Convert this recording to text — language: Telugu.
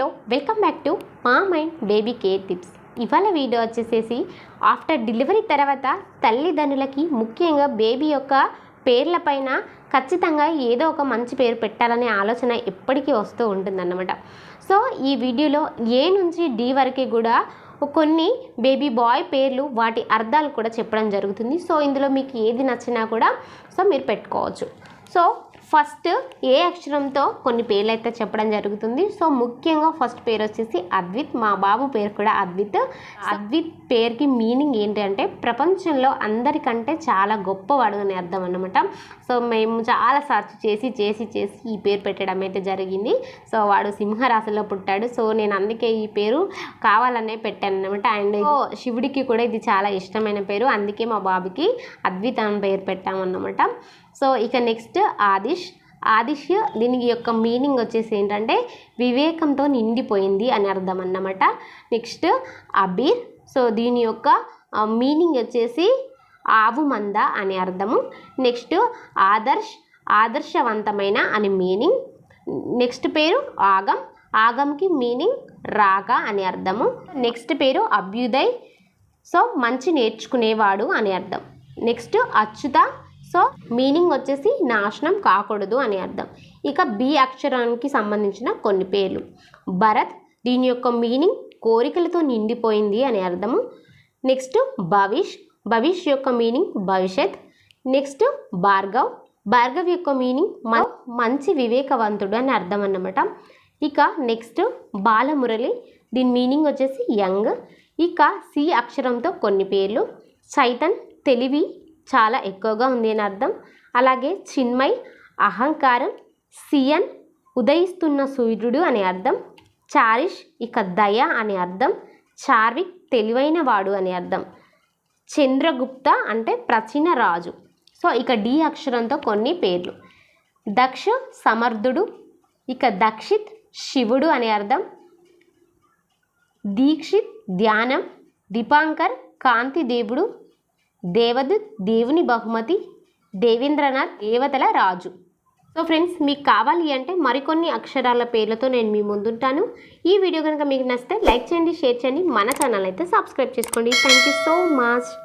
హలో వెల్కమ్ బ్యాక్ టు మా మైండ్ బేబీ కేర్ టిప్స్. ఇవాళ వీడియో వచ్చేసేసి ఆఫ్టర్ డెలివరీ తర్వాత తల్లిదండ్రులకి ముఖ్యంగా బేబీ యొక్క పేర్ల పైన ఖచ్చితంగా ఏదో ఒక మంచి పేరు పెట్టాలనే ఆలోచన ఎప్పటికీ వస్తూ ఉంటుందన్నమాట. సో ఈ వీడియోలో ఏ నుంచి డి వరకు కూడా కొన్ని బేబీ బాయ్ పేర్లు వాటి అర్థాలు కూడా చెప్పడం జరుగుతుంది. సో ఇందులో మీకు ఏది నచ్చినా కూడా మీరు పెట్టుకోవచ్చు. సో ఫస్ట్ ఏ అక్షరంతో కొన్ని పేర్లు అయితే చెప్పడం జరుగుతుంది. సో ముఖ్యంగా ఫస్ట్ పేరు వచ్చేసి అద్విత్. మా బాబు పేరు కూడా అద్విత్. అద్విత్ పేరుకి మీనింగ్ ఏంటంటే ప్రపంచంలో అందరికంటే చాలా గొప్పవాడు అని అర్థం అన్నమాట. సో మేము చాలా సర్చ్ చేసి ఈ పేరు పెట్టడం అయితే జరిగింది. సో వాడు సింహరాశిలో పుట్టాడు. సో నేను అందుకే ఈ పేరు కావాలనే పెట్టాను అనమాట. అండ్ శివుడికి కూడా ఇది చాలా ఇష్టమైన పేరు, అందుకే మా బాబుకి అద్విత్ అని పేరు పెట్టామన్నమాట. సో ఇక నెక్స్ట్ ఆదిష్ దీనికి యొక్క మీనింగ్ వచ్చేసి ఏంటంటే వివేకంతో నిండిపోయింది అని అర్థం అన్నమాట. నెక్స్ట్ అబీర్. సో దీని యొక్క మీనింగ్ వచ్చేసి ఆవు మంద అని అర్థము. నెక్స్ట్ ఆదర్శవంతమైన అని మీనింగ్. నెక్స్ట్ పేరు ఆగంకి మీనింగ్ రాగా అని అర్థము. నెక్స్ట్ పేరు అభ్యుదయ్. సో మంచి నేర్చుకునేవాడు అని అర్థం. నెక్స్ట్ అచ్యుత. సో మీనింగ్ వచ్చేసి నాశనం కాకూడదు అని అర్థం. ఇక బి అక్షరానికి సంబంధించిన కొన్ని పేర్లు. భరత్. దీని యొక్క మీనింగ్ కోరికలతో నిండిపోయింది అని అర్థము. నెక్స్ట్ భవిష్ యొక్క మీనింగ్ భవిష్యత్. నెక్స్ట్ భార్గవ్ యొక్క మీనింగ్ మంచి వివేకవంతుడు అని అర్థం అన్నమాట. ఇక నెక్స్ట్ బాలమురళి. దీని మీనింగ్ వచ్చేసి యంగ్. ఇక సి అక్షరంతో కొన్ని పేర్లు. చైతన్ తెలివి చాలా ఎక్కువగా ఉంది అని అర్థం. అలాగే చిన్మయ్ అహంకారం. సియన్ ఉదయిస్తున్న సూర్యుడు అని అర్థం. చారిష్ ఇక దయ అని అర్థం. చార్విక్ తెలివైన వాడు అని అర్థం. చంద్రగుప్త అంటే ప్రాచీన రాజు. సో ఇక డి అక్షరంతో కొన్ని పేర్లు. దక్ష సమర్థుడు. ఇక దక్షిత్ శివుడు అని అర్థం. దీక్షిత్ ధ్యానం. దీపాంకర్ కాంతి దేవుడు. దేవదూత్ దేవుని బహుమతి. దేవేంద్రనాథ్ దేవతల రాజు. సో ఫ్రెండ్స్, మీకు కావాలి అంటే మరికొన్ని అక్షరాల పేర్లతో నేను మీ ముందుంటాను. ఈ వీడియో కనుక మీకు నచ్చితే లైక్ చేయండి, షేర్ చేయండి, మన ఛానల్ అయితే సబ్స్క్రైబ్ చేసుకోండి. Thank you so much.